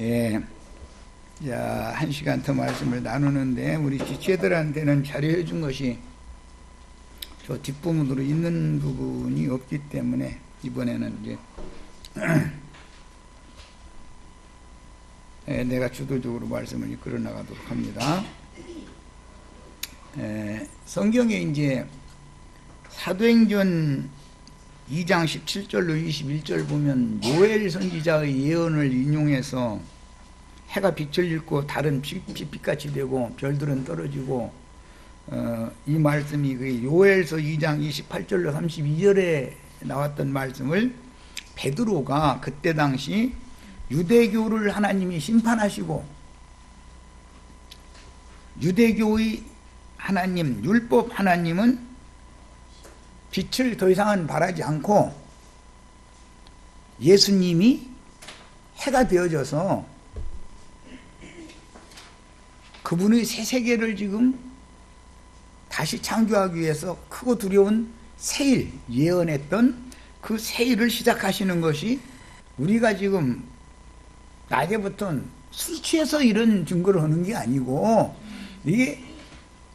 예, 자, 1시간 더 말씀을 나누는데 우리 지체들한테는 자료해 준 것이 저 뒷부분으로 있는 부분이 없기 때문에 이번에는 이제 내가 주도적으로 말씀을 이끌어 나가도록 합니다. 성경에 이제 사도행전 2장 17절로 21절 보면 요엘 선지자의 예언을 인용해서 해가 빛을 잃고 달은 빛같이 되고 별들은 떨어지고 이 말씀이 그 요엘서 2장 28절로 32절에 나왔던 말씀을 베드로가 그때 당시 유대교를 하나님이 심판하시고 유대교의 하나님, 율법 하나님은 빛을 더 이상은 바라지 않고 예수님이 해가 되어져서 그분의 새 세계를 지금 다시 창조하기 위해서 크고 두려운 새일 예언했던 그 새일을 시작하시는 것이 우리가 지금 낮에부터 술 취해서 이런 증거를 하는 게 아니고 이게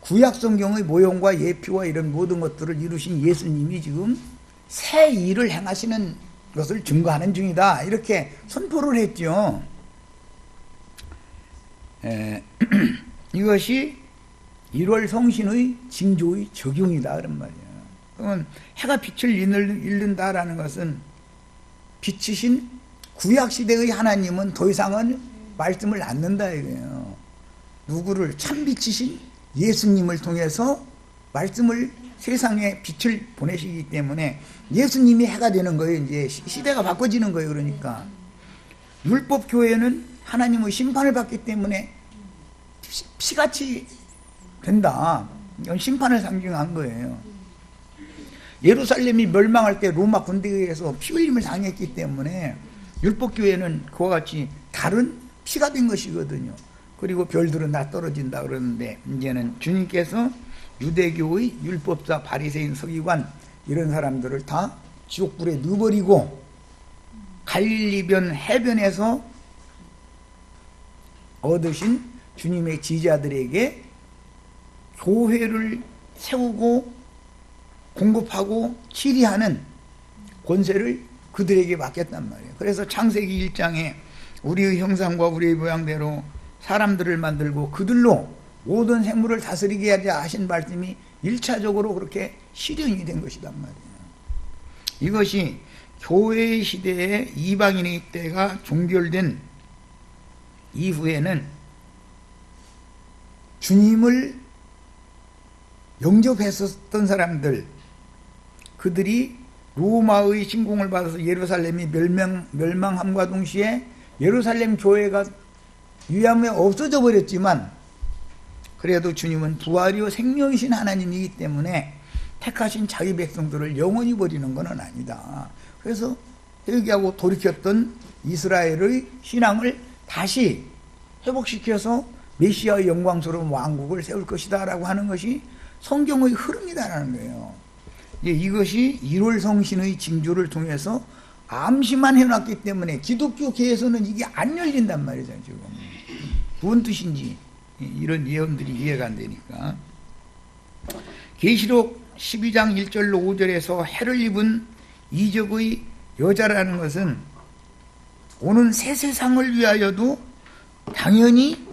구약 성경의 모형과 예표와 이런 모든 것들을 이루신 예수님이 지금 새 일을 행하시는 것을 증거하는 중이다 이렇게 선포를 했죠. 이것이 1월 성신의 징조의 적용이다 그런 말이야. 그러면 해가 빛을 잃는다라는 것은 빛이신 구약시대의 하나님은 더 이상은 말씀을 않는다 이거예요. 누구를 참 빛이신 예수님을 통해서 말씀을 세상에 빛을 보내시기 때문에 예수님이 해가 되는 거예요. 이제 시대가 바꿔지는 거예요. 그러니까 율법 교회는 하나님의 심판을 받기 때문에 피같이 된다. 이건 심판을 상징한 거예요. 예루살렘이 멸망할 때 로마 군대에 의해서 피 흘림을 당했기 때문에 율법 교회는 그와 같이 다른 피가 된 것이거든요. 그리고 별들은 다 떨어진다 그러는데 이제는 주님께서 유대교의 율법사 바리새인 서기관 이런 사람들을 다 지옥불에 넣어버리고 갈릴리변 해변에서 얻으신 주님의 지지자들에게 교회를 세우고 공급하고 치리하는 권세를 그들에게 맡겼단 말이에요. 그래서 창세기 1장에 우리의 형상과 우리의 모양대로 사람들을 만들고 그들로 모든 생물을 다스리게 하자 하신 말씀이 1차적으로 그렇게 실현이 된 것이단 말이에요. 이것이 교회 시대에 이방인의 때가 종결된 이후에는 주님을 영접했었던 사람들 그들이 로마의 침공을 받아서 예루살렘이 멸망함과 동시에 예루살렘 교회가 유야무에 없어져 버렸지만 그래도 주님은 부활이요 생명이신 하나님이기 때문에 택하신 자기 백성들을 영원히 버리는 것은 아니다. 그래서 회개하고 돌이켰던 이스라엘의 신앙을 다시 회복시켜서 메시아의 영광스러운 왕국을 세울 것이다 라고 하는 것이 성경의 흐름이다라는 거예요. 이것이 1월 성신의 징조를 통해서 암시만 해놨기 때문에 기독교계에서는 이게 안 열린단 말이죠. 지금 무슨 뜻인지 이런 예언들이 이해가 안 되니까. 계시록 12장 1절로 5절에서 해를 입은 이적의 여자라는 것은 오는 새 세상을 위하여도 당연히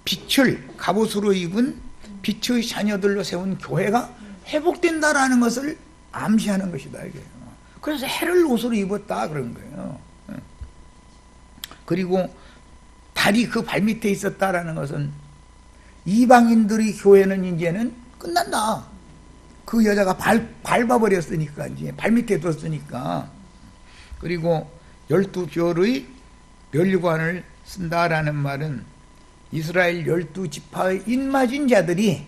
빛을 갑옷으로 입은 빛의 자녀들로 세운 교회가 회복된다라는 것을 암시하는 것이다 이게. 그래서 해를 옷으로 입었다 그런 거예요. 그리고 달이 그 발밑에 있었다라는 것은 이방인들의 교회는 이제는 끝난다. 그 여자가 밟아버렸으니까 이제 발밑에 뒀으니까. 그리고 12별의 멸관을 쓴다라는 말은 이스라엘 12지파의 인맞은 자들이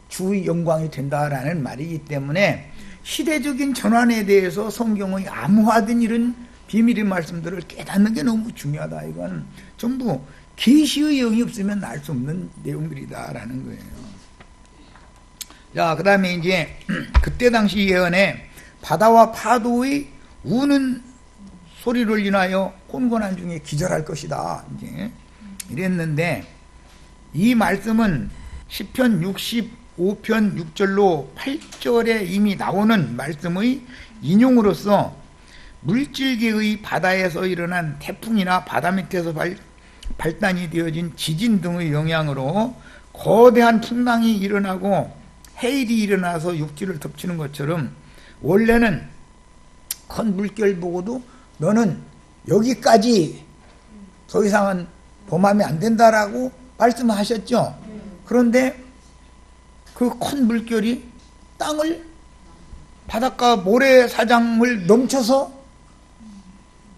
주의 영광이 된다라는 말이기 때문에 시대적인 전환에 대해서 성경의 암호화된 이런 비밀의 말씀들을 깨닫는 게 너무 중요하다. 이건 전부 계시의 영이 없으면 알 수 없는 내용들이다라는 거예요. 자, 그 다음에 이제 그때 당시 예언에 바다와 파도의 우는 소리를 인하여 혼곤한 중에 기절할 것이다. 이제 이랬는데, 이 말씀은 시편 65편 6절로 8절에 이미 나오는 말씀의 인용으로서 물질계의 바다에서 일어난 태풍이나 바다 밑에서 발단이 되어진 지진 등의 영향으로 거대한 풍랑이 일어나고 해일이 일어나서 육지를 덮치는 것처럼, 원래는 큰 물결 보고도 너는 여기까지 더 이상은 범하면 안 된다라고 말씀하셨죠. 그런데 그 큰 물결이 땅을, 바닷가 모래사장을 넘쳐서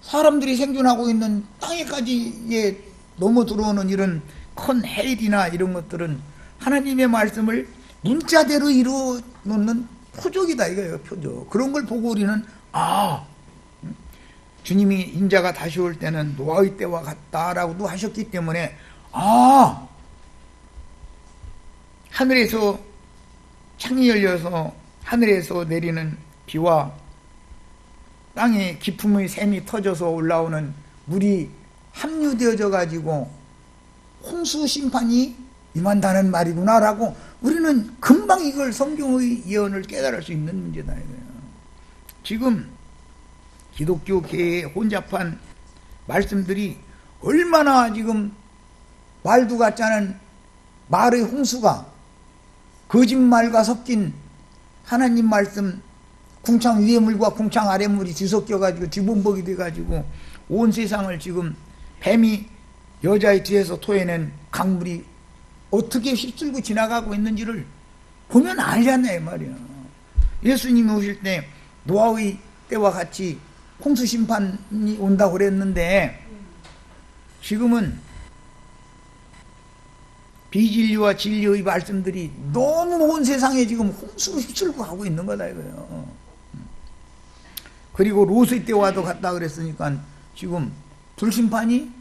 사람들이 생존하고 있는 땅에까지 넘어 들어오는 이런 큰 해일이나 이런 것들은 하나님의 말씀을 문자대로 이루어 놓는 표적이다 이거예요. 표적. 그런 걸 보고 우리는 주님이 인자가 다시 올 때는 노아의 때와 같다라고도 하셨기 때문에 하늘에서 창이 열려서 하늘에서 내리는 비와 땅에 기품의 샘이 터져서 올라오는 물이 합류되어져 가지고 홍수 심판이 임한다는 말이구나라고 우리는 금방 이걸 성경의 예언을 깨달을 수 있는 문제다 이거예요. 지금 기독교계의 혼잡한 말씀들이 얼마나 지금 말도 같지 않은 말의 홍수가 거짓말과 섞인 하나님 말씀, 궁창 위의 물과 궁창 아래 물이 뒤섞여가지고 뒤범벅이 돼가지고 온 세상을 지금 뱀이 여자의 뒤에서 토해낸 강물이 어떻게 휩쓸고 지나가고 있는지를 보면 알잖아요 말이야. 예수님이 오실 때 노아의 때와 같이 홍수 심판이 온다고 그랬는데, 지금은 비진리와 진리의 말씀들이 너무 온 세상에 지금 홍수를 휩쓸고 가고 있는 거다 이거예요. 그리고 롯의 때와도 같다 그랬으니까 지금 불심판이,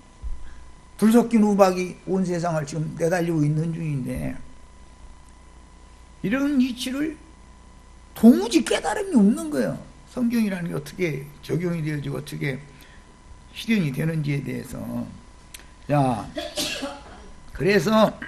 불 섞인 우박이 온 세상을 지금 내달리고 있는 중인데, 이런 이치를 도무지 깨달음이 없는 거예요. 성경이라는 게 어떻게 적용이 되어지고 어떻게 실현이 되는지에 대해서. 자, 그래서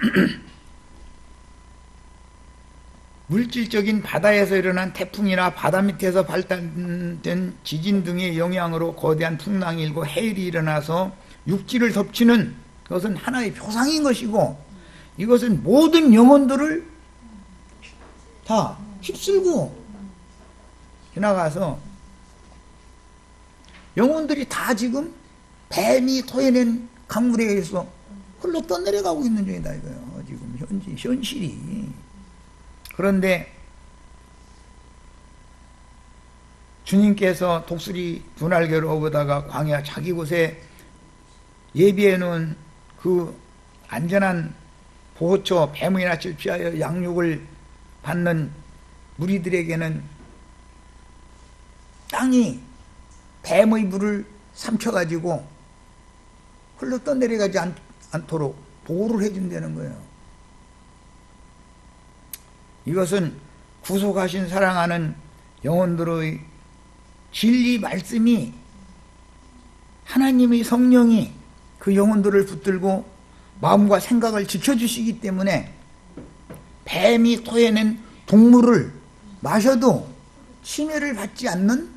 물질적인 바다에서 일어난 태풍이나 바다 밑에서 발단된 지진 등의 영향으로 거대한 풍랑이 일고 해일이 일어나서 육지를 덮치는 것은 하나의 표상인 것이고, 이것은 모든 영혼들을 다 휩쓸고 지나가서 영혼들이 다 지금 뱀이 토해낸 강물에 의해서 흘러 떠내려가고 있는 중이다 이거예요. 지금 현실이. 그런데 주님께서 독수리 두 날개로 업어다가 광야 자기 곳에 예비해 놓은 그 안전한 보호처 뱀의 낯을 피하여 양육을 받는 무리들에게는 땅이 뱀의 물을 삼켜가지고 흘러 떠내려가지 않도록 보호를 해준다는 거예요. 이것은 구속하신 사랑하는 영혼들의 진리 말씀이, 하나님의 성령이 그 영혼들을 붙들고 마음과 생각을 지켜주시기 때문에 뱀이 토해낸 동물을 마셔도 침해를 받지 않는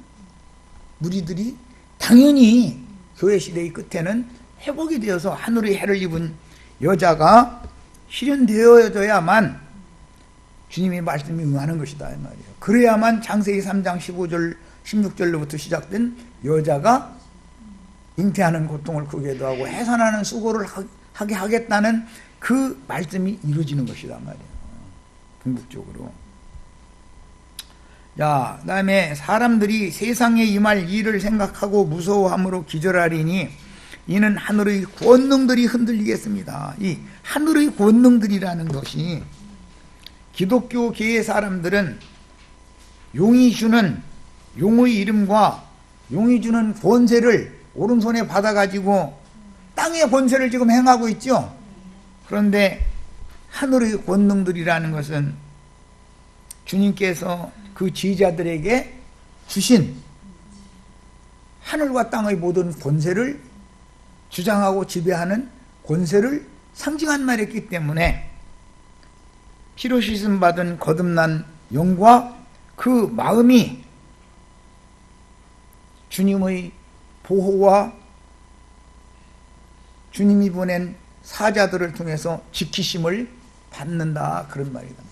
무리들이 당연히 교회 시대의 끝에는 회복이 되어서 하늘의 해를 입은 여자가 실현되어져야만 주님의 말씀이 응하는 것이다 이 말이에요. 그래야만 창세기 3장 15절 16절로부터 시작된 여자가 잉태하는 고통을 크게도 하고 해산하는 수고를 하게 하겠다는 그 말씀이 이루어지는 것이다 말이에요. 궁극적으로. 자, 그 다음에 사람들이 세상에 임할 일을 생각하고 무서워함으로 기절하리니 이는 하늘의 권능들이 흔들리겠습니다. 이 하늘의 권능들이라는 것이, 기독교계의 사람들은 용이 주는 용의 이름과 용이 주는 권세를 오른손에 받아가지고 땅의 권세를 지금 행하고 있죠. 그런데 하늘의 권능들이라는 것은 주님께서 그 지휘자들에게 주신 하늘과 땅의 모든 권세를 주장하고 지배하는 권세를 상징한 말이었기 때문에 피로 씻음 받은 거듭난 영과 그 마음이 주님의 보호와 주님이 보낸 사자들을 통해서 지키심을 받는다, 그런 말이다.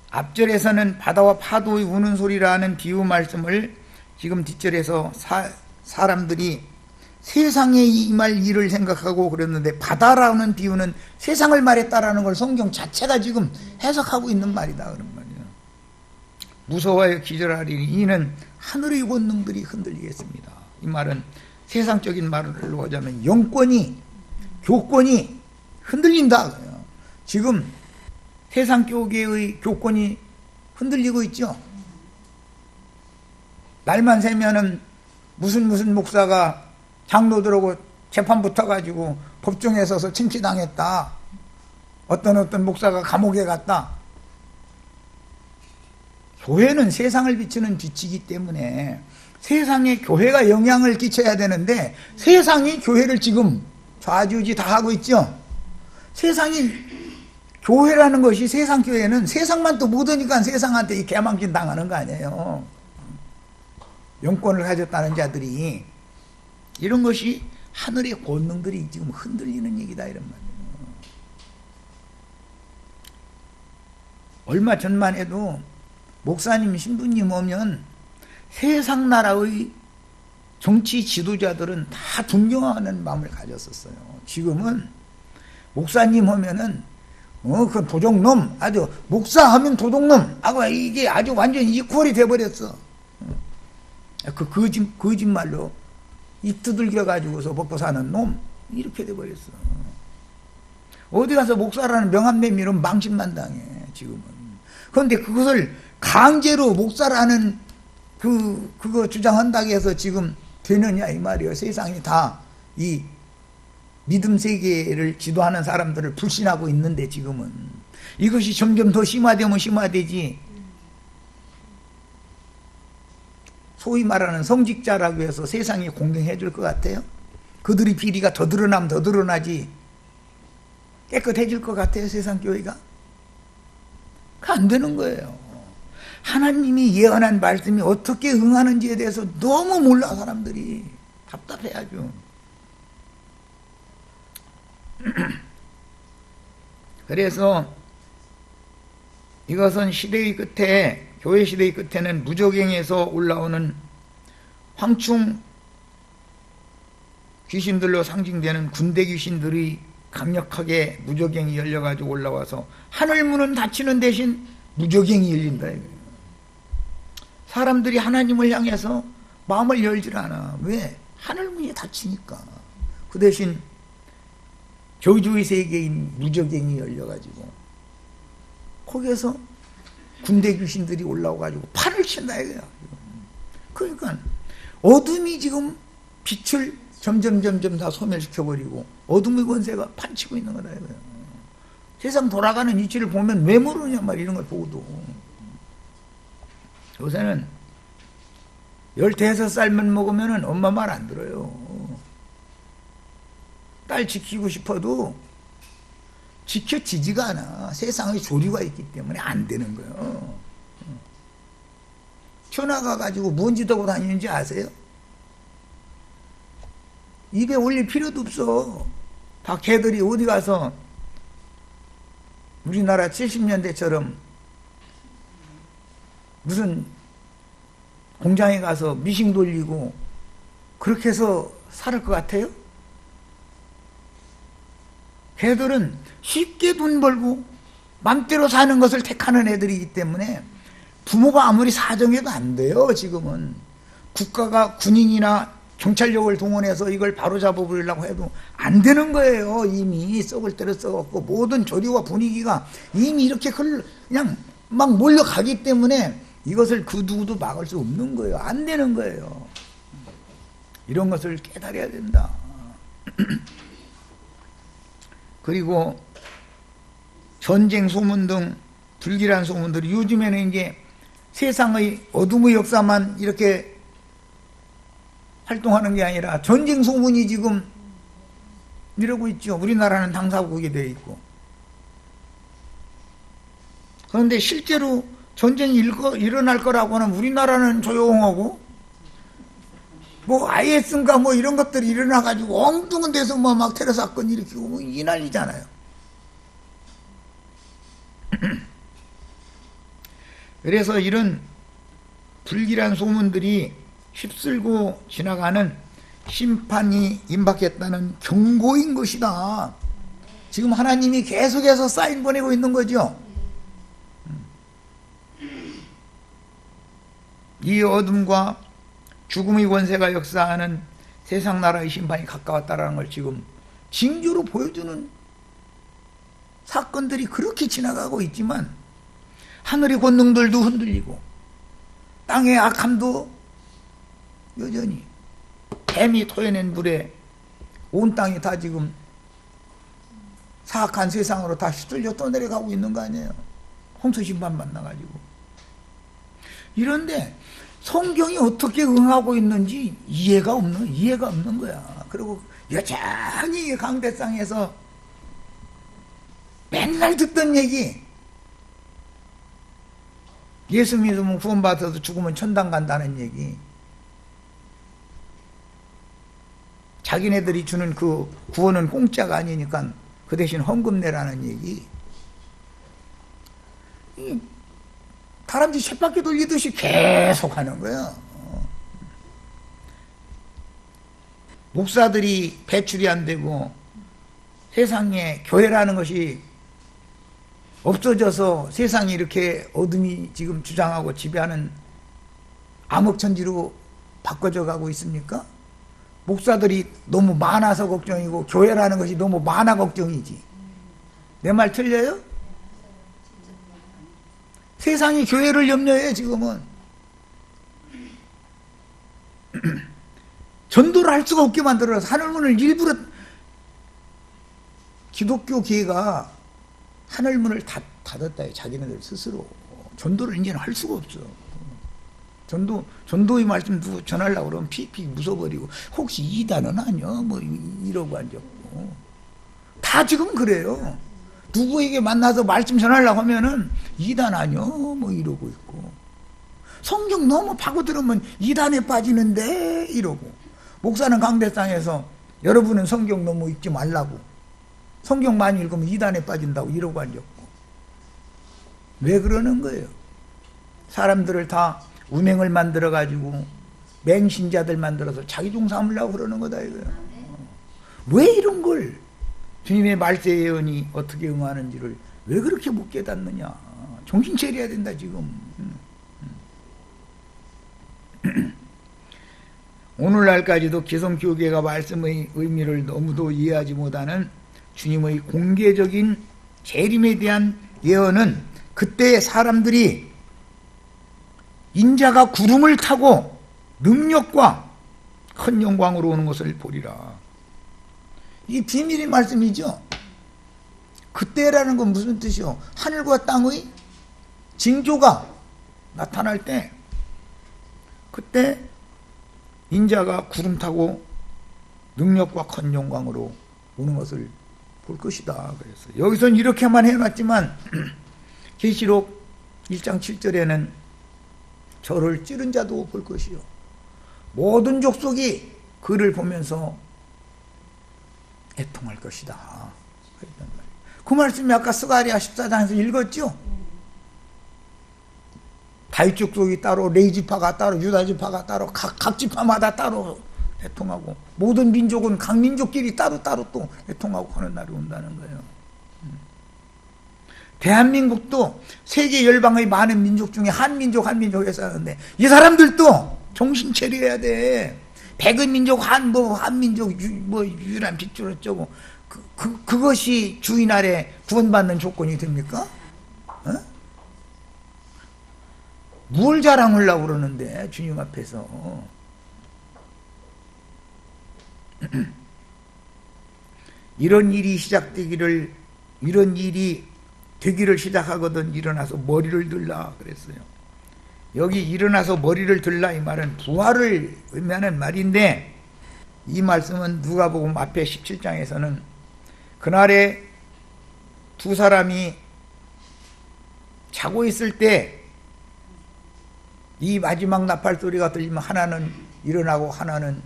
앞절에서는 바다와 파도의 우는 소리라는 비유 말씀을 지금 뒷절에서 사람들이 세상에 임할 일을 생각하고 그랬는데, 바다라는 비유는 세상을 말했다라는 걸 성경 자체가 지금 해석하고 있는 말이다, 그런 말이에요. 무서워하여 기절하리니 이는 하늘의 권능들이 흔들리겠습니다. 이 말은 세상적인 말로 하자면 영권이, 교권이 흔들린다. 지금 세상 교계의 교권이 흔들리고 있죠. 날만 새면은 무슨 목사가 장로들하고 재판 붙어가지고 법정에 서서 침치당했다. 어떤 목사가 감옥에 갔다. 교회는 세상을 비추는 빛이기 때문에 세상에 교회가 영향을 끼쳐야 되는데, 세상이 교회를 지금 좌지우지 다 하고 있죠. 세상이 교회라는 것이, 세상 교회는 세상만 또 묻으니까 세상한테 이 개망신 당하는 거 아니에요. 영권을 가졌다는 자들이. 이런 것이 하늘의 권능들이 지금 흔들리는 얘기다, 이런 말이에요. 얼마 전만 해도 목사님, 신부님 오면 세상 나라의 정치 지도자들은 다 존경하는 마음을 가졌었어요. 지금은 목사님 하면은 그 도둑놈, 아주 목사하면 도둑놈, 이게 아주 완전 이퀄이 돼버렸어. 그 거짓말로 입 두들겨 가지고서 먹고 사는 놈, 이렇게 돼버렸어. 어디 가서 목사라는 명함 내밀으면 망신만 당해, 지금은. 그런데 그것을 강제로 목사라는 그거 주장한다고 해서 지금 되느냐, 이 말이에요. 세상이 다 이 믿음 세계를 지도하는 사람들을 불신하고 있는데, 지금은 이것이 점점 더 심화되면 심화되지, 소위 말하는 성직자라고 해서 세상이 공경해 줄 것 같아요? 그들의 비리가 더 드러나면 더 드러나지 깨끗해질 것 같아요, 세상 교회가? 안 되는 거예요. 하나님이 예언한 말씀이 어떻게 응하는지에 대해서 너무 몰라, 사람들이. 답답해야죠. 그래서 이것은 시대의 끝에, 교회 시대의 끝에는 무적행에서 올라오는 황충 귀신들로 상징되는 군대 귀신들이 강력하게 무적행이 열려가지고 올라와서 하늘문은 닫히는 대신 무적행이 열린다, 이거예요. 사람들이 하나님을 향해서 마음을 열질 않아. 왜? 하늘문이 닫히니까. 그 대신 저주의 세계인 무적행이 열려가지고 거기에서 군대 귀신들이 올라와가지고 판을 친다, 이거야. 그러니까 어둠이 지금 빛을 점점 다 소멸시켜버리고 어둠의 권세가 판치고 있는 거다, 이거야. 세상 돌아가는 이치를 보면 왜 모르냐 말, 이런 걸 보고도. 요새는 15살만 먹으면 엄마 말 안 들어요. 딸 지키고 싶어도 지켜지지가 않아. 세상의 조류가 있기 때문에 안 되는 거예요. 튀어나가가지고 뭔지 더고 다니는지 아세요? 입에 올릴 필요도 없어. 다 개들이 어디 가서 우리나라 70년대처럼 무슨 공장에 가서 미싱 돌리고 그렇게 해서 살 것 같아요? 걔들은 쉽게 돈 벌고 맘대로 사는 것을 택하는 애들이기 때문에 부모가 아무리 사정해도 안 돼요. 지금은 국가가 군인이나 경찰력을 동원해서 이걸 바로잡아 보려고 해도 안 되는 거예요. 이미 썩을 때를 썩었고 모든 조류와 분위기가 이미 이렇게 그냥 막 몰려가기 때문에 이것을 그 누구도 막을 수 없는 거예요. 안 되는 거예요. 이런 것을 깨달아야 된다. 그리고 전쟁 소문 등 불길한 소문들이 요즘에는 이제 세상의 어둠의 역사만 이렇게 활동하는 게 아니라 전쟁 소문이 지금 이러고 있죠. 우리나라는 당사국이 되어 있고. 그런데 실제로 전쟁이 일어날 거라고 하면 우리나라는 조용하고, 뭐 IS인가 뭐 이런 것들이 일어나가지고 엉뚱한 데서 뭐 막 테러 사건 일으키고 뭐 이 난리잖아요. 그래서 이런 불길한 소문들이 휩쓸고 지나가는 심판이 임박했다는 경고인 것이다. 지금 하나님이 계속해서 사인 보내고 있는 거죠. 이 어둠과 죽음의 권세가 역사하는 세상 나라의 심판이 가까웠다는 걸 지금 징조로 보여주는 사건들이 그렇게 지나가고 있지만, 하늘의 권능들도 흔들리고 땅의 악함도 여전히 뱀이 토해낸 불에 온 땅이 다 지금 사악한 세상으로 다 휩쓸려 떠내려가고 있는 거 아니에요. 홍수심판 만나가지고. 이런데 성경이 어떻게 응하고 있는지 이해가 없는 거야. 그리고 여전히 강대상에서 맨날 듣던 얘기, 예수 믿으면 구원받아서 죽으면 천당 간다는 얘기, 자기네들이 주는 그 구원은 공짜가 아니니까 그 대신 헌금 내라는 얘기, 다람쥐 쳇바퀴 돌리듯이 계속 하는 거예요. 목사들이 배출이 안 되고 세상에 교회라는 것이 없어져서 세상이 이렇게 어둠이 지금 주장하고 지배하는 암흑천지로 바꿔져 가고 있습니까? 목사들이 너무 많아서 걱정이고 교회라는 것이 너무 많아 걱정이지. 내 말 틀려요? 세상이 교회를 염려해 지금은. 전도를 할 수가 없게 만들어서 하늘문을 일부러, 기독교 교회가 하늘문을 닫았다. 자기네들 스스로. 전도를 이제는 할 수가 없어. 전도의 말씀 누구 전하려고 그러면 피피 무서버리고, 혹시 이단은 아니야? 뭐 이러고 앉았고. 다 지금 그래요. 누구에게 만나서 말씀 전하려고 하면은 이단 아니야? 뭐 이러고 있고. 성경 너무 파고들으면 이단에 빠지는데 이러고. 목사는 강대상에서 여러분은 성경 너무 읽지 말라고, 성경 많이 읽으면 이단에 빠진다고 이러고 앉았고. 왜 그러는 거예요? 사람들을 다 운행을 만들어가지고 맹신자들 만들어서 자기 종 삼으려고 그러는 거다 이거예요. 왜 이런 걸, 주님의 말세 예언이 어떻게 응하는지를 왜 그렇게 못 깨닫느냐. 정신 차려야 된다 지금. 오늘날까지도 기성교계가 말씀의 의미를 너무도 이해하지 못하는 주님의 공개적인 재림에 대한 예언은, 그때 사람들이 인자가 구름을 타고 능력과 큰 영광으로 오는 것을 보리라. 이 비밀의 말씀이죠. 그때라는 건 무슨 뜻이요? 하늘과 땅의 징조가 나타날 때, 그때 인자가 구름 타고 능력과 큰 영광으로 오는 것을 볼 것이다. 그래서 여기서는 이렇게만 해놨지만 계시록 1장 7절에는 저를 찌른 자도 볼 것이요, 모든 족속이 그를 보면서 애통할 것이다. 그 말씀이 아까 스가랴 14장에서 읽었죠. 다윗 족속이 따로, 레위지파가 따로, 유다지파가 따로, 각 지파마다 따로 애통하고, 모든 민족은 각 민족끼리 따로따로 또 애통하고 하는 날이 온다는 거예요. 대한민국도 세계 열방의 많은 민족 중에 한민족에서 사는데, 이 사람들도 정신 차려야 돼. 백은민족, 한민족, 유란, 핏줄 어쩌고, 그것이 주인 아래 구원받는 조건이 됩니까? 어? 뭘 자랑하려고 그러는데, 주님 앞에서. 이런 일이 되기를 시작하거든 일어나서 머리를 들라 그랬어요. 여기 일어나서 머리를 들라 이 말은 부활을 의미하는 말인데, 이 말씀은 누가복음 앞에 17장에서는 그날에 두 사람이 자고 있을 때 이 마지막 나팔 소리가 들리면 하나는 일어나고 하나는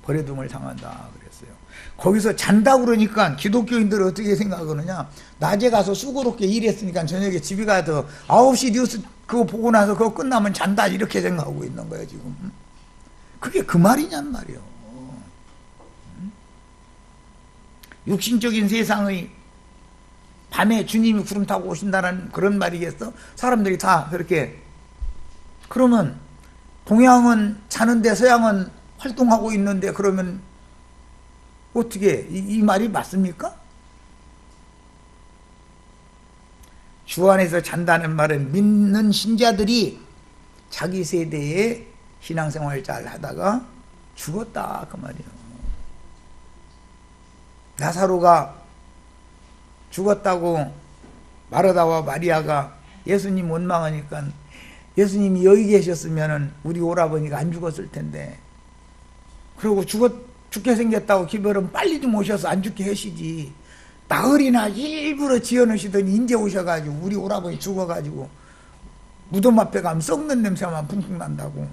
버려둠을 당한다 그랬어요. 거기서 잔다고 그러니까 기독교인들은 어떻게 생각하느냐, 낮에 가서 수고롭게 일했으니까 저녁에 집에 가서 9시 뉴스 그거 보고 나서 그거 끝나면 잔다 이렇게 생각하고 있는 거예요 지금. 그게 그 말이냔 말이에요. 육신적인 세상의 밤에 주님이 구름 타고 오신다는 그런 말이겠어? 사람들이 다 그렇게. 그러면 동양은 자는데 서양은 활동하고 있는데, 그러면 어떻게 이 말이 맞습니까? 주 안에서 잔다는 말은 믿는 신자들이 자기 세대에 신앙생활 잘 하다가 죽었다 그 말이에요. 나사로가 죽었다고 마르다와 마리아가 예수님 원망하니까, 예수님이 여기 계셨으면 우리 오라버니가 안 죽었을 텐데, 그리고 죽게 생겼다고 기별은 빨리 좀 오셔서 안 죽게 하시지, 나흘이나 일부러 지어놓으시더니 인제 오셔가지고 우리 오라버니 죽어가지고 무덤 앞에 가면 썩는 냄새만 풍풍 난다고.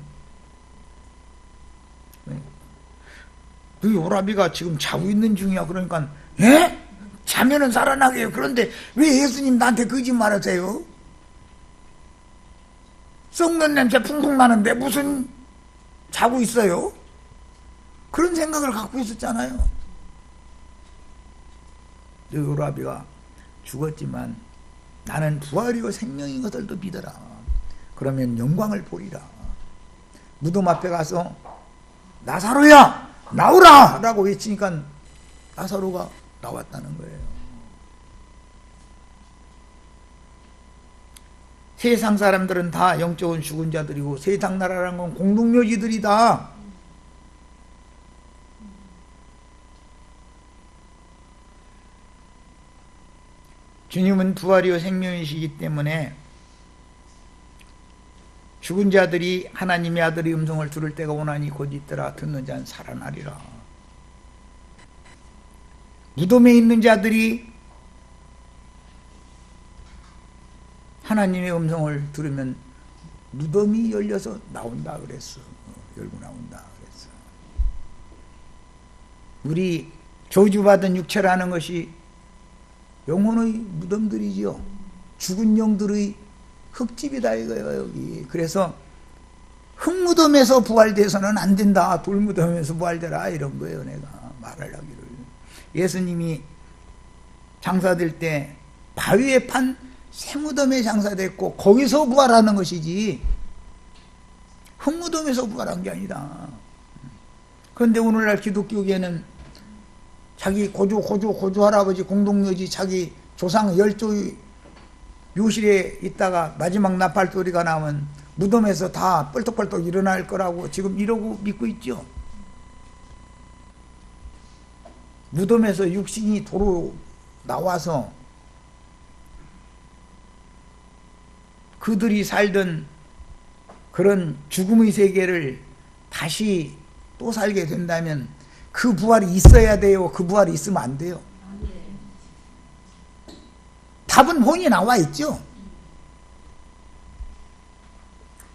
너희 오라비가 지금 자고 있는 중이야. 그러니까 예? 자면은 살아나게 해요. 그런데 왜 예수님 나한테 거짓말하세요? 썩는 냄새 풍풍 나는데 무슨 자고 있어요? 그런 생각을 갖고 있었잖아요. 너희 오라비가 죽었지만 나는 부활이고 생명인 것들도 믿어라. 그러면 영광을 보리라. 무덤 앞에 가서 나사로야 나오라 라고 외치니까 나사로가 나왔다는 거예요. 세상 사람들은 다 영적인 죽은 자들이고, 세상 나라라는 건 공동묘지들이다. 주님은 부활이요 생명이시기 때문에 죽은 자들이 하나님의 아들의 음성을 들을 때가 오나니 곧 있더라. 듣는 자는 살아나리라. 무덤에 있는 자들이 하나님의 음성을 들으면 무덤이 열려서 나온다 그랬어. 열고 나온다 그랬어. 우리 저주받은 육체라는 것이 영혼의 무덤들이지요. 죽은 영들의 흙집이다 이거예요 여기. 그래서 흙무덤에서 부활돼서는 안 된다. 돌무덤에서 부활되라 이런 거예요. 내가 말하려기를. 예수님이 장사될 때 바위에 판 새무덤에 장사됐고 거기서 부활하는 것이지 흙무덤에서 부활한 게 아니다. 그런데 오늘날 기독교계는 자기 고조 할아버지 공동묘지 자기 조상 열조의 묘실에 있다가 마지막 나팔 소리가 나면 무덤에서 다 뻘떡뻘떡 일어날 거라고 지금 이러고 믿고 있죠. 무덤에서 육신이 도로 나와서 그들이 살던 그런 죽음의 세계를 다시 또 살게 된다면 그 부활이 있어야 돼요? 그 부활이 있으면 안 돼요? 답은 혼이 나와 있죠.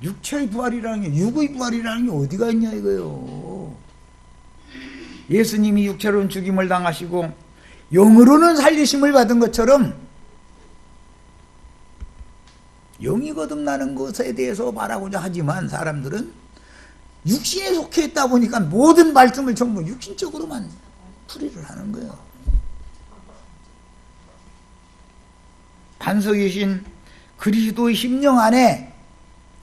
육체의 부활이라는 게, 육의 부활이라는 게 어디가 있냐 이거요. 예수님이 육체로는 죽임을 당하시고 영으로는 살리심을 받은 것처럼 영이 거듭나는 것에 대해서 말하고자 하지만 사람들은 육신에 속해 있다 보니까 모든 말씀을 전부 육신적으로만 풀이를 하는 거예요. 반석이신 그리스도의 심령 안에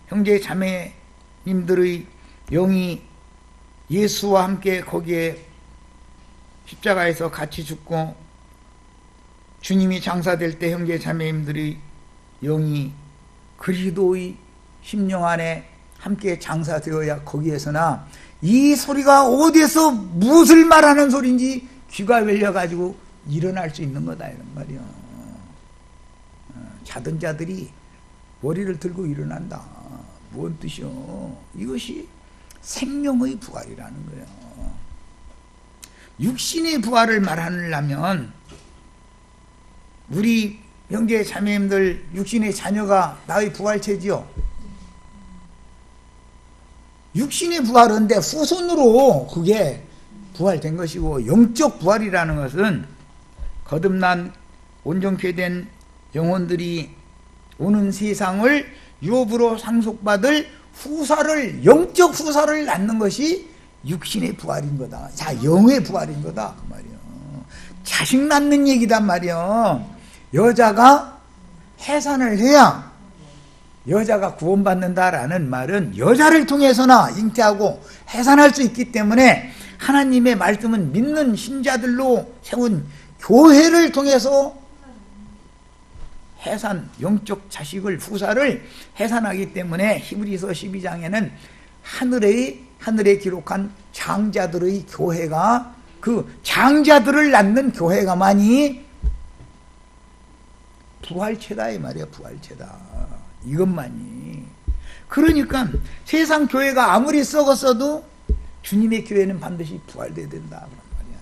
형제 자매님들의 영이 예수와 함께 거기에 십자가에서 같이 죽고 주님이 장사될 때 형제 자매님들의 영이 그리스도의 심령 안에 함께 장사되어야 거기에서나 이 소리가 어디에서 무엇을 말하는 소리인지 귀가 열려가지고 일어날 수 있는 거다 이런 말이요. 자던 자들이 머리를 들고 일어난다. 뭔 뜻이요? 이것이 생명의 부활이라는 거예요. 육신의 부활을 말하려면 우리 형제 자매님들 육신의 자녀가 나의 부활체지요. 육신의 부활인데 후손으로 그게 부활된 것이고, 영적 부활이라는 것은 거듭난 온전케 된 영혼들이 오는 세상을 유업으로 상속받을 후사를, 영적 후사를 낳는 것이 육신의 부활인 거다. 자, 영의 부활인 거다 그 말이야. 자식 낳는 얘기단 말이야. 여자가 해산을 해야 여자가 구원받는다라는 말은 여자를 통해서나 잉태하고 해산할 수 있기 때문에 하나님의 말씀은 믿는 신자들로 세운 교회를 통해서 해산, 영적 자식을, 후사를 해산하기 때문에 히브리서 12장에는 하늘에 기록한 장자들의 교회가, 그 장자들을 낳는 교회가만이 부활체다 이 말이야. 부활체다 이것만이. 그러니까 세상 교회가 아무리 썩었어도 주님의 교회는 반드시 부활돼야 된다 그런 말이야.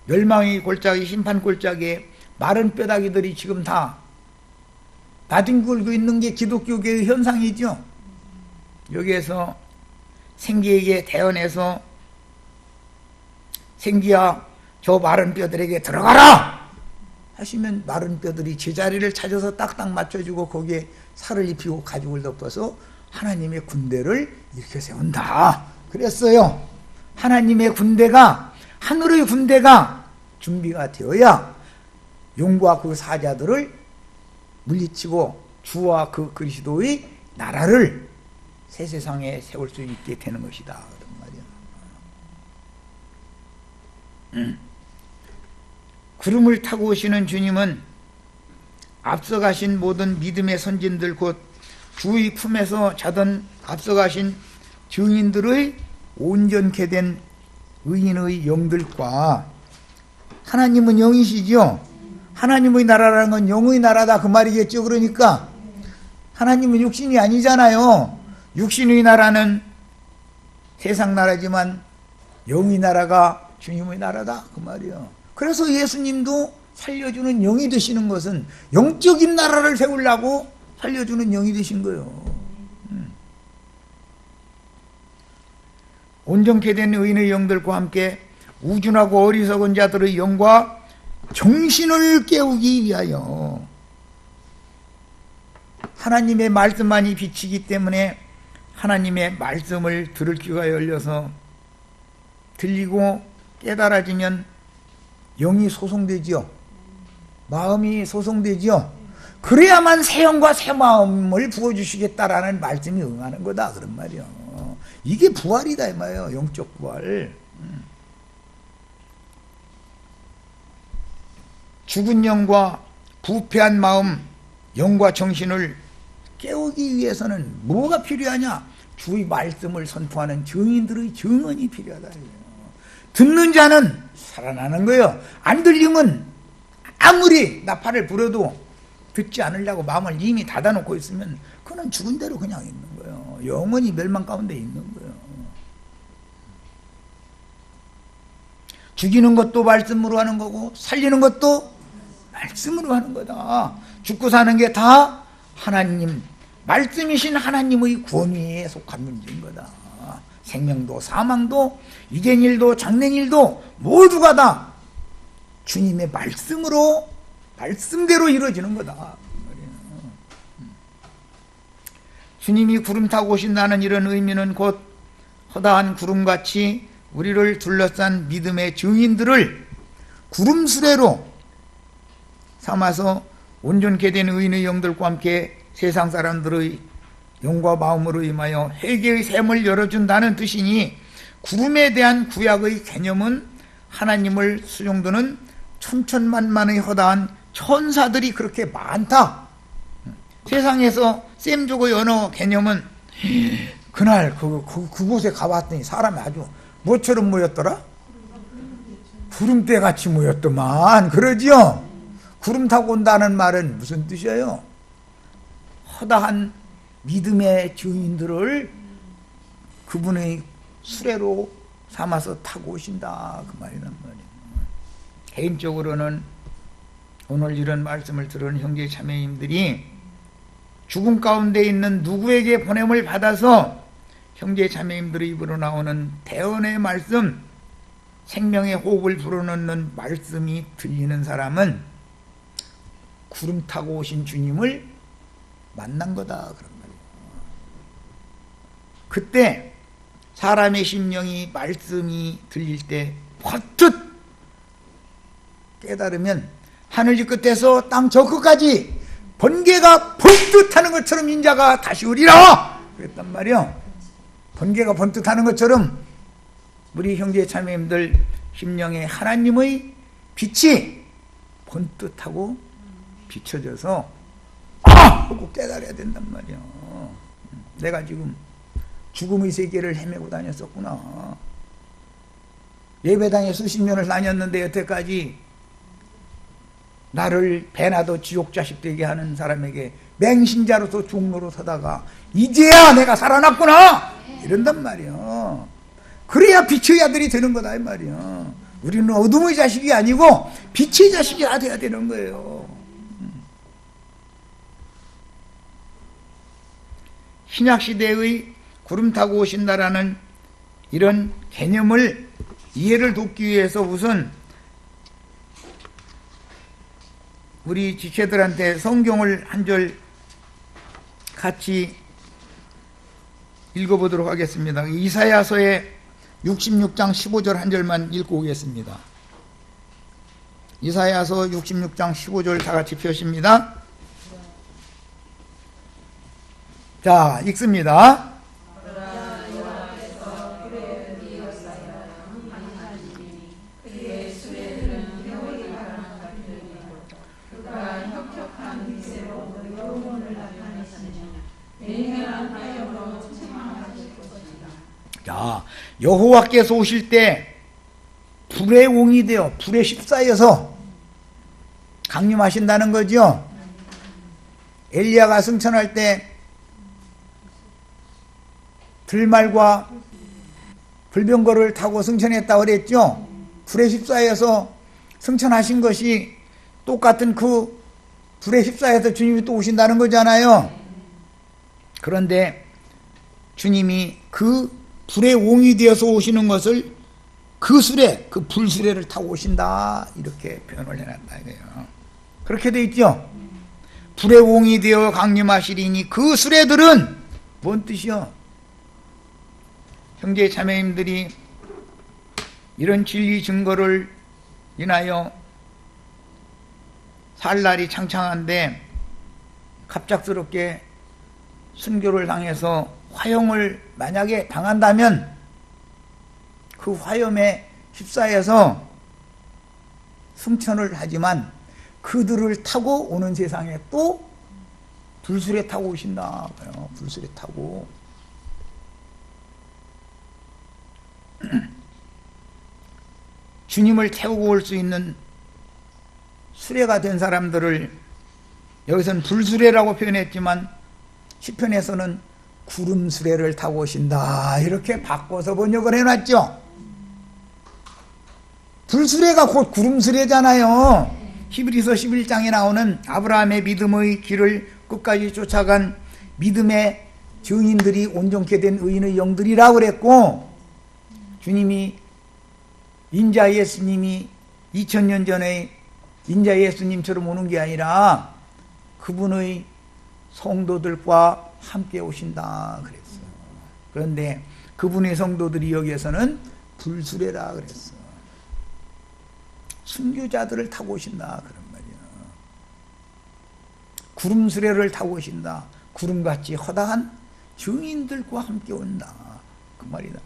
멸망의 골짜기, 심판 골짜기에 마른 뼈다귀들이 지금 다 나뒹굴고 있는 게 기독교계의 현상이죠. 여기에서 생기에게 대언해서 생기야 저 마른 뼈들에게 들어가라 하시면 마른 뼈들이 제자리를 찾아서 딱딱 맞춰주고 거기에 살을 입히고 가죽을 덮어서 하나님의 군대를 일으켜 세운다 그랬어요. 하나님의 군대가, 하늘의 군대가 준비가 되어야 용과 그 사자들을 물리치고 주와 그 그리스도의 나라를 새 세상에 세울 수 있게 되는 것이다 그런 말이야. 구름을 타고 오시는 주님은 앞서가신 모든 믿음의 선진들, 곧 주의 품에서 자던 앞서가신 증인들의 온전케 된 의인의 영들과, 하나님은 영이시죠. 하나님의 나라라는 건 영의 나라다 그 말이겠죠. 그러니까 하나님은 육신이 아니잖아요. 육신의 나라는 세상 나라지만 영의 나라가 주님의 나라다 그 말이에요. 그래서 예수님도 살려주는 영이 되시는 것은 영적인 나라를 세우려고 살려주는 영이 되신 거예요. 온전케 된 의인의 영들과 함께 우준하고 어리석은 자들의 영과 정신을 깨우기 위하여, 하나님의 말씀만이 빛이기 때문에 하나님의 말씀을 들을 귀가 열려서 들리고 깨달아지면 영이 소송되지요. 마음이 소송되지요. 그래야만 새 영과 새 마음을 부어주시겠다라는 말씀이 응하는 거다 그런 말이요. 이게 부활이다 이 말이에요. 영적 부활. 죽은 영과 부패한 마음, 영과 정신을 깨우기 위해서는 뭐가 필요하냐? 주의 말씀을 선포하는 증인들의 증언이 필요하다. 듣는 자는 살아나는 거예요. 안 들리면 아무리 나팔을 불어도 듣지 않으려고 마음을 이미 닫아놓고 있으면 그는 죽은 대로 그냥 있는 거예요. 영원히 멸망 가운데 있는 거예요. 죽이는 것도 말씀으로 하는 거고 살리는 것도 말씀으로 하는 거다. 죽고 사는 게 다 하나님, 말씀이신 하나님의 권위에 속한 문제인 거다. 생명도 사망도 이젠일도 장래일도 모두가 다 주님의 말씀으로, 말씀대로 이루어지는 거다. 주님이 구름 타고 오신다는 이런 의미는 곧 허다한 구름같이 우리를 둘러싼 믿음의 증인들을 구름 수레로 삼아서 온전케 된 의인의 영들과 함께 세상 사람들의 영과 마음으로 임하여 회개의 샘을 열어준다는 뜻이니, 구름에 대한 구약의 개념은 하나님을 수종드는 천천만만의 허다한 천사들이 그렇게 많다. 세상에서 셈족의 언어 개념은 그날 그곳에 가봤더니 사람이 아주 뭐처럼 모였더라? 구름대같이 모였더만. 그러지요? 구름 타고 온다는 말은 무슨 뜻이에요? 허다한 믿음의 증인들을 그분의 수레로 삼아서 타고 오신다 그 말이란 말이에요. 개인적으로는 오늘 이런 말씀을 들은 형제 자매님들이 죽음 가운데 있는 누구에게 보냄을 받아서 형제 자매님들의 입으로 나오는 대언의 말씀, 생명의 호흡을 불어넣는 말씀이 들리는 사람은 구름 타고 오신 주님을 만난 거다 그런 말이에요. 그때 사람의 심령이 말씀이 들릴 때 퍼뜩 깨달으면 하늘 끝에서 땅 저 끝까지 번개가 번뜩하는 것처럼 인자가 다시 오리라 그랬단 말이요. 번개가 번뜩하는 것처럼 우리 형제 자매님들 심령에 하나님의 빛이 번뜩하고 비춰져서 하고 깨달아야 된단 말이요. 내가 지금 죽음의 세계를 헤매고 다녔었구나. 예배당에 수십 년을 다녔는데 여태까지 나를 배나도 지옥 자식 되게 하는 사람에게 맹신자로서 종로로 서다가 이제야 내가 살아났구나 이런단 말이요. 그래야 빛의 아들이 되는 거다 이 말이요. 우리는 어둠의 자식이 아니고 빛의 자식이 돼야 되는 거예요. 신약시대의 구름 타고 오신다라는 이런 개념을 이해를 돕기 위해서 우선 우리 지체들한테 성경을 한 절 같이 읽어보도록 하겠습니다. 이사야서의 66장 15절 한 절만 읽고 오겠습니다. 이사야서 66장 15절 다 같이 펴십니다. 자, 읽습니다. 자, 여호와께서 오실 때 불의 옹이 되어 불에 휩싸여서 강림하신다는 거죠. 엘리야가 승천할 때 들말과 불병거를 타고 승천했다고 그랬죠. 불에 휩싸여서 승천하신 것이 똑같은 그 불에 휩싸여서 주님이 또 오신다는 거잖아요. 그런데 주님이 그 불의 옹이 되어서 오시는 것을 그 수레, 그 불수레를 타고 오신다 이렇게 표현을 해놨다 이거예요. 그렇게 돼 있죠. 불의 옹이 되어 강림하시리니 그 수레들은 뭔 뜻이요? 형제 자매님들이 이런 진리 증거를 인하여 살 날이 창창한데 갑작스럽게 순교를 당해서 화형을 만약에 당한다면 그 화염에 휩싸여서 승천을 하지만 그들을 타고 오는 세상에 또 불수레 타고 오신다. 불수레 타고 주님을 태우고 올 수 있는 수레가 된 사람들을 여기서는 불수레라고 표현했지만 시편에서는 구름수레를 타고 오신다 이렇게 바꿔서 번역을 해놨죠. 불수레가 곧 구름수레잖아요. 히브리서 11장에 나오는 아브라함의 믿음의 길을 끝까지 쫓아간 믿음의 증인들이 온전케 된 의인의 영들이라고 그랬고, 주님이 인자 예수님이 2000년 전에 인자 예수님처럼 오는 게 아니라 그분의 성도들과 함께 오신다 그랬어요. 그런데 그분의 성도들이 여기에서는 불수레라 그랬어. 순교자들을 타고 오신다 그런 말이야. 구름수레를 타고 오신다. 구름같이 허다한 증인들과 함께 온다 그 말이란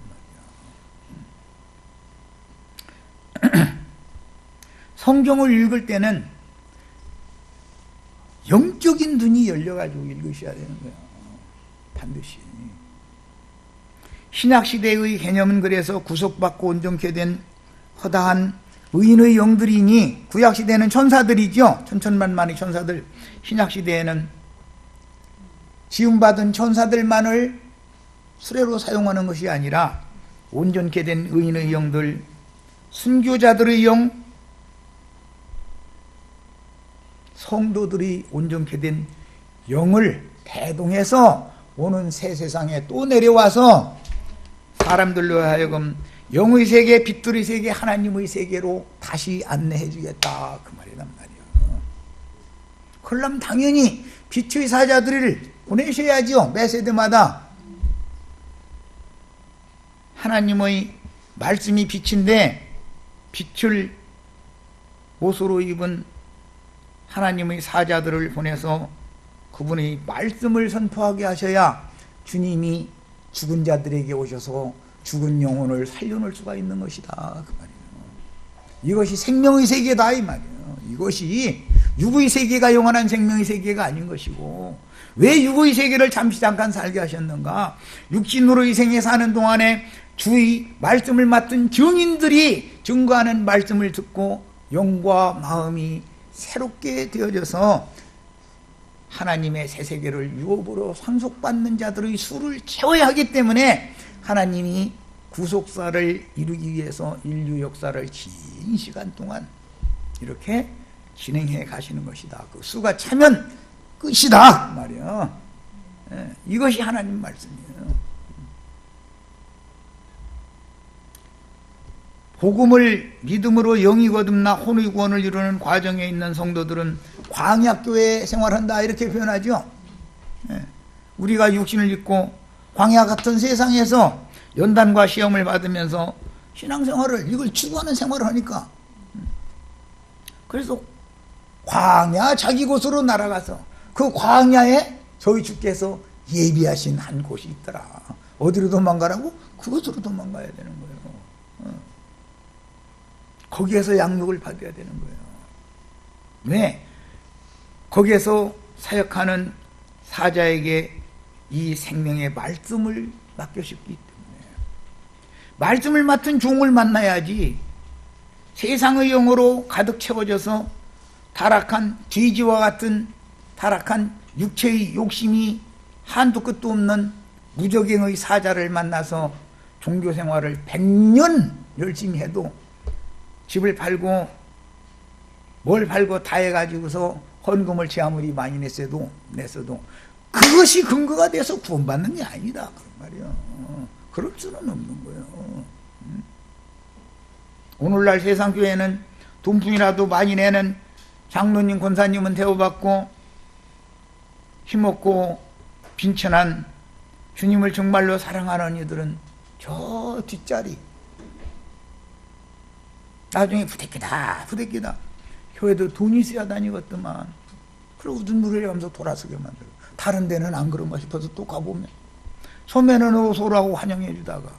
말이야. 성경을 읽을 때는 영적인 눈이 열려가지고 읽으셔야 되는 거야. 반드시. 신약시대의 개념은 그래서 구속받고 온전케 된 허다한 의인의 영들이니, 구약시대는 천사들이죠. 천천만만의 천사들. 신약시대에는 지음받은 천사들만을 수레로 사용하는 것이 아니라 온전케 된 의인의 영들, 순교자들의 영, 성도들이 온전케 된 영을 대동해서 오는 새 세상에 또 내려와서 사람들로 하여금 영의 세계, 빛들의 세계, 하나님의 세계로 다시 안내해 주겠다, 그 말이란 말이에요. 그러려면 당연히 빛의 사자들을 보내셔야죠. 매 세대마다. 하나님의 말씀이 빛인데 빛을 옷으로 입은 하나님의 사자들을 보내서 그분의 말씀을 선포하게 하셔야 주님이 죽은 자들에게 오셔서 죽은 영혼을 살려놓을 수가 있는 것이다, 그 말이에요. 이것이 생명의 세계다, 이 말이에요. 이것이 육의 세계가 영원한 생명의 세계가 아닌 것이고, 왜 육의 세계를 잠깐 살게 하셨는가? 육신으로 이 생에 사는 동안에 주의 말씀을 맡은 증인들이 증거하는 말씀을 듣고 영과 마음이 새롭게 되어져서 하나님의 새 세계를 유업으로 상속받는 자들의 수를 채워야 하기 때문에 하나님이 구속사를 이루기 위해서 인류 역사를 긴 시간 동안 이렇게 진행해 가시는 것이다. 그 수가 차면 끝이다 말이야. 이것이 하나님 말씀이에요. 복음을 믿음으로 영이 거듭나 혼의 구원을 이루는 과정에 있는 성도들은 광야교회 생활한다, 이렇게 표현하죠. 우리가 육신을 입고 광야 같은 세상에서 연단과 시험을 받으면서 신앙생활을, 이걸 추구하는 생활을 하니까, 그래서 광야 자기 곳으로 날아가서 그 광야에 저희 주께서 예비하신 한 곳이 있더라. 어디로 도망가라고? 그곳으로 도망가야 되는 거예요. 거기에서 양육을 받아야 되는 거예요. 왜? 거기에서 사역하는 사자에게 이 생명의 말씀을 맡겨주기 때문에, 말씀을 맡은 종을 만나야지 세상의 영으로 가득 채워져서 타락한 돼지와 같은 타락한 육체의 욕심이 한도 끝도 없는 무적행의 사자를 만나서 종교생활을 100년 열심히 해도, 집을 팔고 뭘 팔고 다 해가지고서 헌금을 제 아무리 많이 냈어도 그것이 근거가 돼서 구원받는 게 아니다, 그런 말이에요. 그럴 수는 없는 거예요. 오늘날 세상 교회는 돈풍이라도 많이 내는 장로님, 권사님은 대우받고 힘없고 빈천한 주님을 정말로 사랑하는 이들은 저 뒷자리, 나중에 부대끼다 교회도 돈이 있어야 다니겠더만. 그리고 우둔물을 하면서 돌아서게 만들고, 다른 데는 안 그런가 싶어서 또 가보면 소매는 어서오라고 환영해 주다가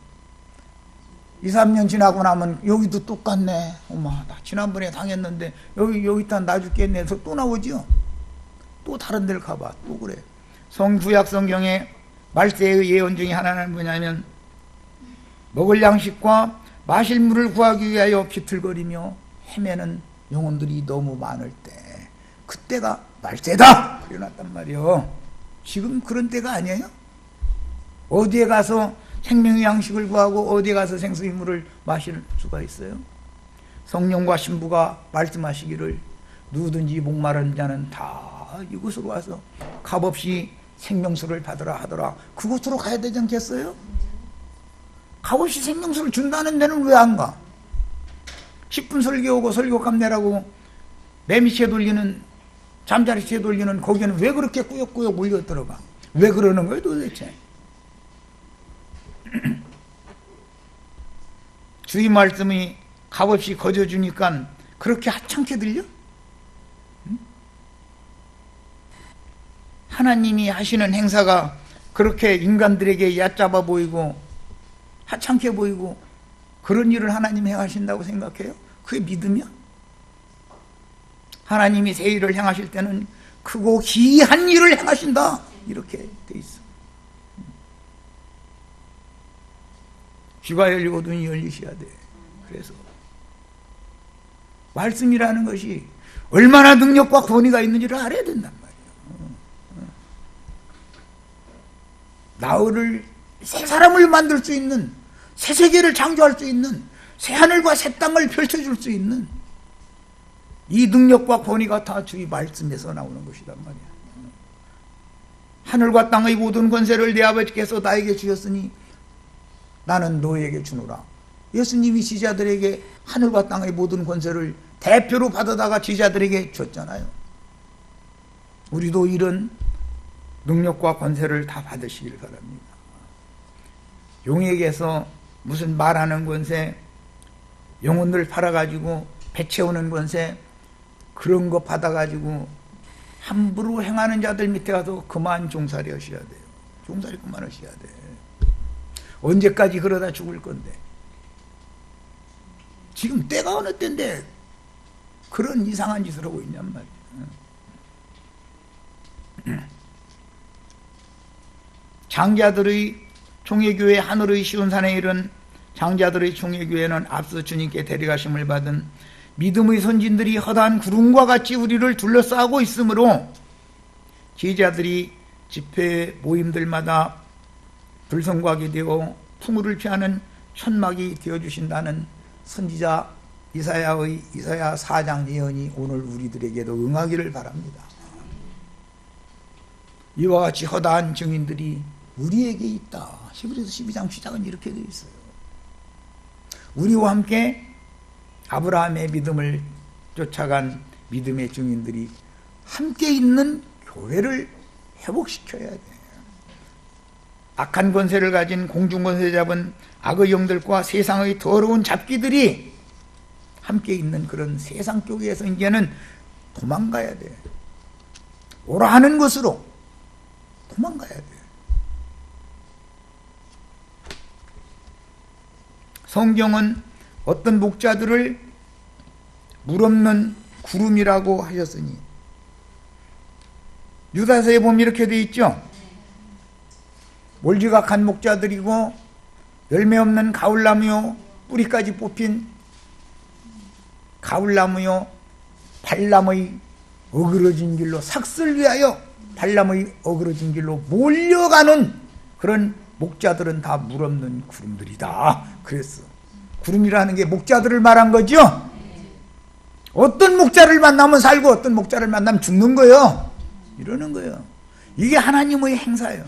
2, 3년 지나고 나면 여기도 똑같네, 어머 나 지난번에 당했는데 여기 일단 놔줄겠네 해서 또 나오죠. 또 다른 데를 가봐, 또 그래. 구약 성경에 말세의 예언 중에 하나는 뭐냐면, 먹을 양식과 마실 물을 구하기 위하여 비틀거리며 헤매는 영혼들이 너무 많을 때, 그때가 말세다 그려놨단 말이요. 지금 그런 때가 아니에요? 어디에 가서 생명의 양식을 구하고 어디에 가서 생수의 물을 마실 수가 있어요? 성령과 신부가 말씀하시기를 누구든지 목마른 자는 다 이곳으로 와서 값없이 생명수를 받으라 하더라. 그곳으로 가야 되지 않겠어요? 값없이 생명수를 준다는 데는 왜 안 가? 10분 설교하고 설교값 내라고 매미채 돌리는, 잠자리채 돌리는 거기는 왜 그렇게 꾸역꾸역 몰려 들어가? 왜 그러는 거예요 도대체? 주의 말씀이 값없이 거저주니까 그렇게 하찮게 들려? 하나님이 하시는 행사가 그렇게 인간들에게 얕잡아 보이고 하찮게 보이고 그런 일을 하나님이 행하신다고 생각해요? 그게 믿음이야? 하나님이 새 일을 행하실 때는 크고 기이한 일을 행하신다, 이렇게 돼 있어. 귀가 열리고 눈이 열리셔야 돼. 그래서 말씀이라는 것이 얼마나 능력과 권위가 있는지를 알아야 된단 말이에요. 나흘을 새 사람을 만들 수 있는, 새 세계를 창조할 수 있는, 새 하늘과 새 땅을 펼쳐줄 수 있는 이 능력과 권위가 다 주의 말씀에서 나오는 것이란 말이야. 하늘과 땅의 모든 권세를 내 아버지께서 나에게 주셨으니 나는 너에게 주노라. 예수님이 제자들에게 하늘과 땅의 모든 권세를 대표로 받아다가 제자들에게 줬잖아요. 우리도 이런 능력과 권세를 다 받으시길 바랍니다. 용에게서 무슨 말하는 권세, 영혼들 팔아가지고 배 채우는 권세, 그런 거 받아가지고 함부로 행하는 자들 밑에 가서 그만 종살이 하셔야 돼요. 종살이 그만하셔야 돼. 언제까지 그러다 죽을 건데. 지금 때가 어느 때인데 그런 이상한 짓을 하고 있냔 말이야. 장자들의 총회교회 하늘의 시온산에 이른 장자들의 총회교회는 앞서 주님께 데려가심을 받은 믿음의 선진들이 허다한 구름과 같이 우리를 둘러싸고 있으므로 제자들이 집회 모임들마다 불성곽이 되어 풍우를 피하는 천막이 되어주신다는 선지자 이사야 4장 예언이 오늘 우리들에게도 응하기를 바랍니다. 이와 같이 허다한 증인들이 우리에게 있다. 히브리서 12장 시작은 이렇게 되어 있어요. 우리와 함께 아브라함의 믿음을 쫓아간 믿음의 증인들이 함께 있는 교회를 회복시켜야 돼요. 악한 권세를 가진 공중권세 잡은 악의 영들과 세상의 더러운 잡기들이 함께 있는 그런 세상 교회에서 이제는 도망가야 돼요. 오라 하는 것으로 도망가야 돼요. 성경은 어떤 목자들을 물 없는 구름이라고 하셨으니, 유다서에 보면 이렇게 되어 있죠. 몰지각한 목자들이고 열매 없는 가울나무요 뿌리까지 뽑힌 가울나무요 발람의 어그러진 길로, 삭슬 위하여 발람의 어그러진 길로 몰려가는 그런 목자들은 다 물 없는 구름들이다. 그랬어. 구름이라는 게 목자들을 말한 거죠. 어떤 목자를 만나면 살고 어떤 목자를 만나면 죽는 거예요. 이러는 거예요. 이게 하나님의 행사예요.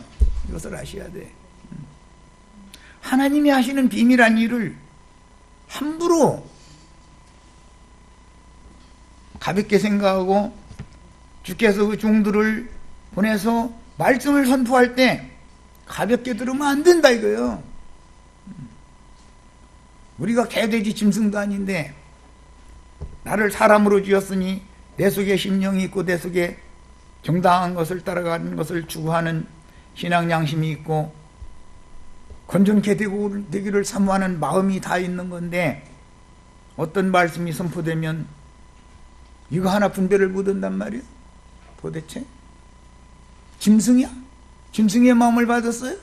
이것을 아셔야 돼. 하나님이 하시는 비밀한 일을 함부로 가볍게 생각하고 주께서 그 종들을 보내서 말씀을 선포할 때 가볍게 들으면 안 된다 이거예요. 우리가 개돼지 짐승도 아닌데 나를 사람으로 지었으니 내 속에 심령이 있고 내 속에 정당한 것을 따라가는 것을 추구하는 신앙 양심이 있고 건전케 되기를 사모하는 마음이 다 있는 건데 어떤 말씀이 선포되면 이거 하나 분별을 못한단 말이에요. 도대체 짐승이야? 짐승의 마음을 받았어요?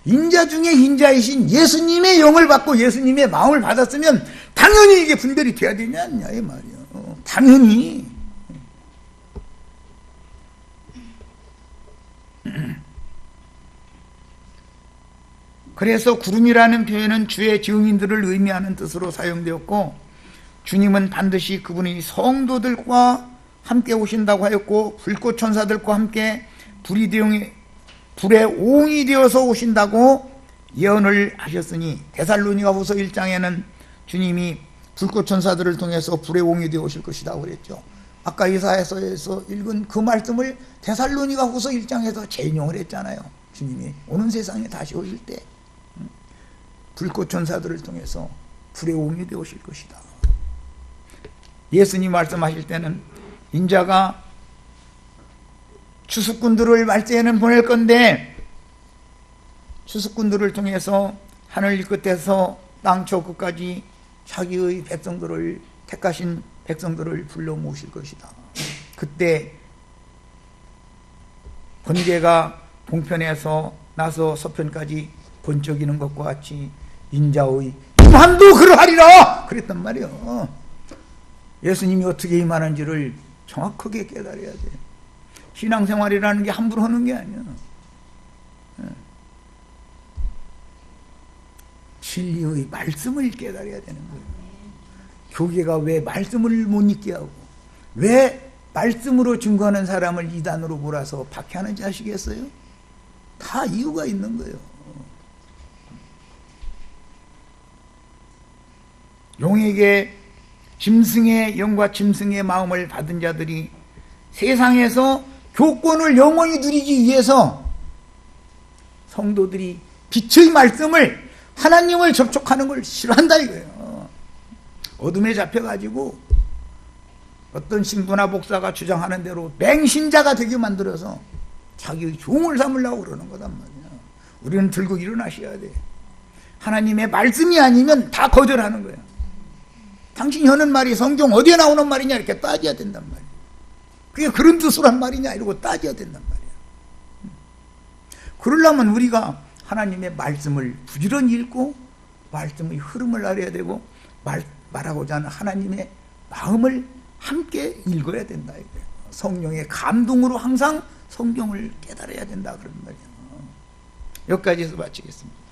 인자 중에 인자이신 예수님의 영을 받고 예수님의 마음을 받았으면 당연히 이게 분별이 돼야 되냐 아니냐 이 말이에요. 당연히. 그래서 구름이라는 표현은 주의 증인들을 의미하는 뜻으로 사용되었고, 주님은 반드시 그분이 성도들과 함께 오신다고 하였고 불꽃 천사들과 함께 불의 옹이 되어서 오신다고 예언을 하셨으니, 데살로니가후서 1장에는 주님이 불꽃 천사들을 통해서 불의 옹이 되어 오실 것이다 그랬죠. 아까 이사야서에서 읽은 그 말씀을 데살로니가후서 1장에서 재인용을 했잖아요. 주님이 오는 세상에 다시 오실 때 불꽃 천사들을 통해서 불의 옹이 되어 오실 것이다. 예수님 말씀하실 때는 인자가 추수꾼들을 말세에는 보낼 건데 추수꾼들을 통해서 하늘 끝에서 땅 저 끝까지 자기의 백성들을, 택하신 백성들을 불러 모으실 것이다. 그때 번개가 동편에서 나서 서편까지 번쩍이는 것과 같이 인자의 임함도 그러하리라 그랬단 말이에요. 예수님이 어떻게 임하는지를 정확하게 깨달아야 돼. 신앙생활이라는 게 함부로 하는 게 아니야. 진리의 말씀을 깨달아야 되는 거예요. 교계가 왜 말씀을 못 잊게 하고 왜 말씀으로 증거하는 사람을 이단으로 몰아서 박해하는지 아시겠어요? 다 이유가 있는 거예요. 용에게 짐승의 영과 짐승의 마음을 받은 자들이 세상에서 교권을 영원히 누리기 위해서 성도들이 빛의 말씀을 하나님을 접촉하는 걸 싫어한다 이거예요. 어둠에 잡혀가지고 어떤 신부나 목사가 주장하는 대로 맹신자가 되게 만들어서 자기의 종을 삼으려고 그러는 거단 말이야. 우리는 들고 일어나셔야 돼. 하나님의 말씀이 아니면 다 거절하는 거야. 당신이 하는 말이 성경 어디에 나오는 말이냐 이렇게 따져야 된단 말이야. 그게 그런 뜻으로 한 말이냐 이러고 따져야 된단 말이야. 그러려면 우리가 하나님의 말씀을 부지런히 읽고 말씀의 흐름을 알아야 되고 말하고자 하는 하나님의 마음을 함께 읽어야 된다 이거예요. 성령의 감동으로 항상 성경을 깨달아야 된다 그런 말이에요. 여기까지 해서 마치겠습니다.